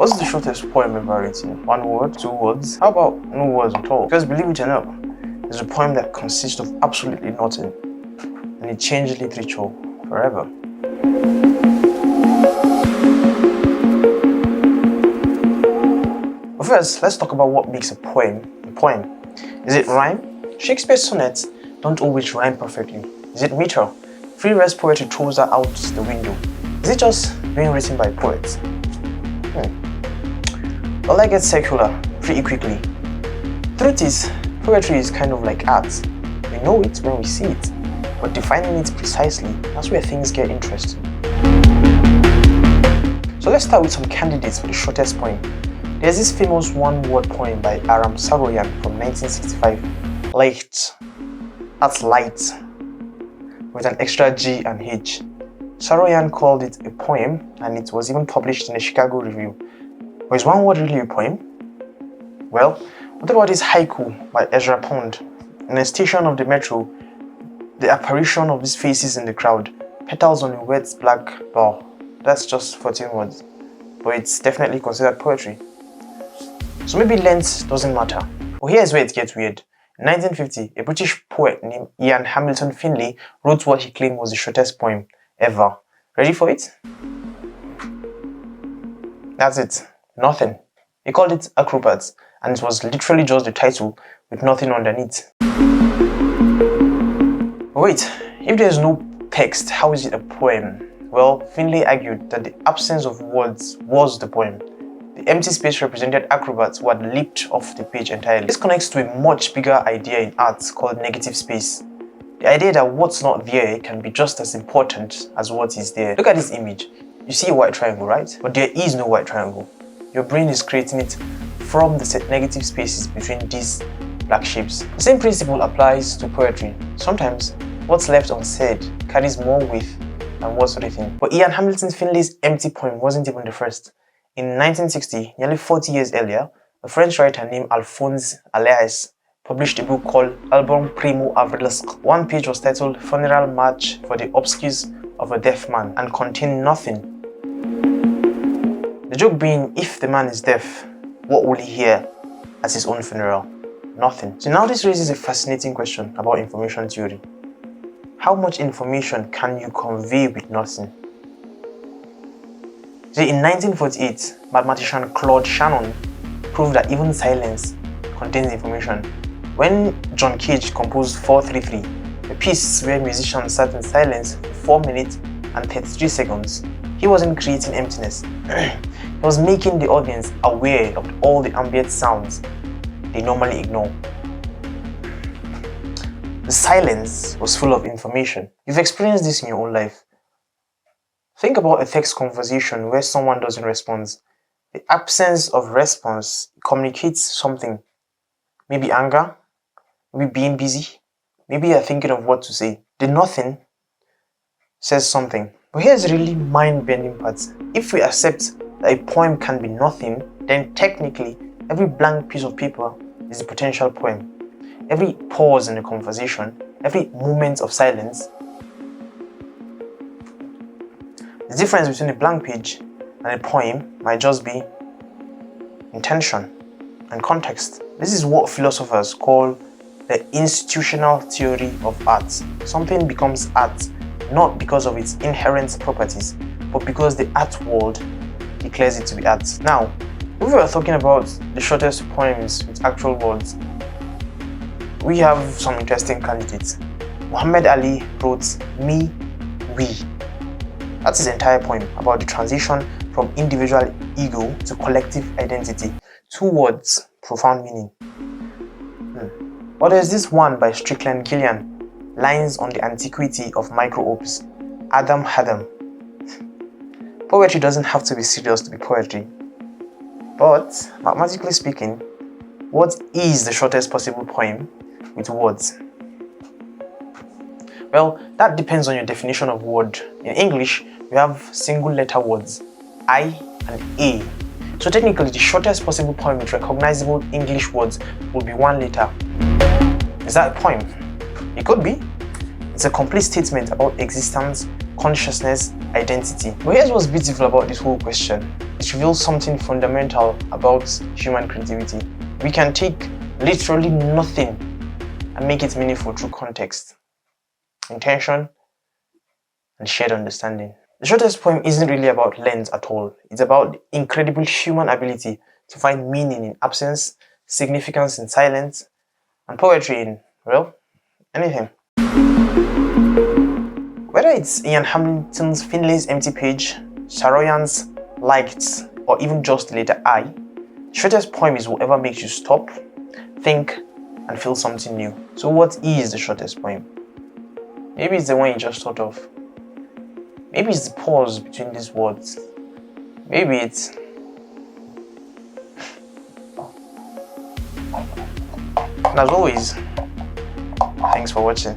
What's the shortest poem ever written? 1 word? 2 words? How about no words at all? Because believe it or not, there's a poem that consists of absolutely nothing, and it changed literature forever. But first, let's talk about what makes a poem a poem. Is it rhyme? Shakespeare's sonnets don't always rhyme perfectly. Is it meter? Free verse poetry throws that out the window. Is it just being written by poets? Well, I get secular pretty quickly. Truth is, poetry is kind of like art. We know it when we see it, but defining it precisely, that's where things get interesting. So let's start with some candidates for the shortest poem. There's this famous one-word poem by Aram Saroyan from 1965, Light. That's light, with an extra G and H. Saroyan called it a poem, and it was even published in a Chicago Review. But is one word really a poem? Well, what about this haiku by Ezra Pound? In a station of the metro, the apparition of these faces in the crowd, petals on a wet black bar. That's just 14 words, but it's definitely considered poetry. So maybe length doesn't matter. But here's where it gets weird. In 1950, a British poet named Ian Hamilton Finlay wrote what he claimed was the shortest poem ever. Ready for it? That's it. Nothing. He called it Acrobats, and it was literally just the title with nothing underneath. Wait, if there's no text, how is it a poem? Well, Finlay argued that the absence of words was the poem. The empty space represented acrobats who had leaped off the page entirely. This connects to a much bigger idea in art called negative space. The idea that what's not there can be just as important as what is there. Look at this image. You see a white triangle, right? But there is no white triangle. Your brain is creating it from the set negative spaces between these black shapes. The same principle applies to poetry. Sometimes, what's left unsaid carries more weight than what's written. But Ian Hamilton Finlay's empty poem wasn't even the first. In 1960, nearly 40 years earlier, a French writer named Alphonse Allais published a book called Album Primo Avrilesque. One page was titled Funeral March for the Obscures of a Deaf Man and contained nothing. The joke being, if the man is deaf, what will he hear at his own funeral? Nothing. So now this raises a fascinating question about information theory. How much information can you convey with nothing? See, in 1948, mathematician Claude Shannon proved that even silence contains information. When John Cage composed 433, a piece where musicians sat in silence for 4 minutes and 33 seconds, he wasn't creating emptiness. He was making the audience aware of all the ambient sounds they normally ignore. The silence was full of information. You've experienced this in your own life. Think about a text conversation where someone doesn't respond. The absence of response communicates something. Maybe anger, maybe being busy, maybe you're thinking of what to say. The nothing says something. But here's a really mind-bending part. If we accept that a poem can be nothing, then technically every blank piece of paper is a potential poem. Every pause in a conversation, every moment of silence. The difference between a blank page and a poem might just be intention and context. This is what philosophers call the institutional theory of art. Something becomes art not because of its inherent properties, but because the art world declares it to be art. Now, if we are talking about the shortest poems with actual words, we have some interesting candidates. Muhammad Ali wrote Me, We. That's his entire poem about the transition from individual ego to collective identity. 2 words, profound meaning. But there's this one by Strickland Gillian, Lines on the Antiquity of Micro-Ops, Adam Hadam. Poetry doesn't have to be serious to be poetry. But, mathematically speaking, what is the shortest possible poem with words? Well, that depends on your definition of word. In English, we have single letter words, I and A. So technically, the shortest possible poem with recognizable English words would be 1 letter. Is that a poem? It could be. It's a complete statement about existence, consciousness, identity. But here's what's beautiful about this whole question. It reveals something fundamental about human creativity. We can take literally nothing and make it meaningful through context, intention, and shared understanding. The shortest poem isn't really about length at all. It's about the incredible human ability to find meaning in absence, significance in silence, and poetry in, well, anything. Whether it's Ian Hamilton's Finlay's Empty Page, Saroyan's Liked, or even just the letter I, the shortest poem is whatever makes you stop, think, and feel something new. So what is the shortest poem? Maybe it's the one you just thought of. Maybe it's the pause between these words. Maybe it's... And as always, thanks for watching.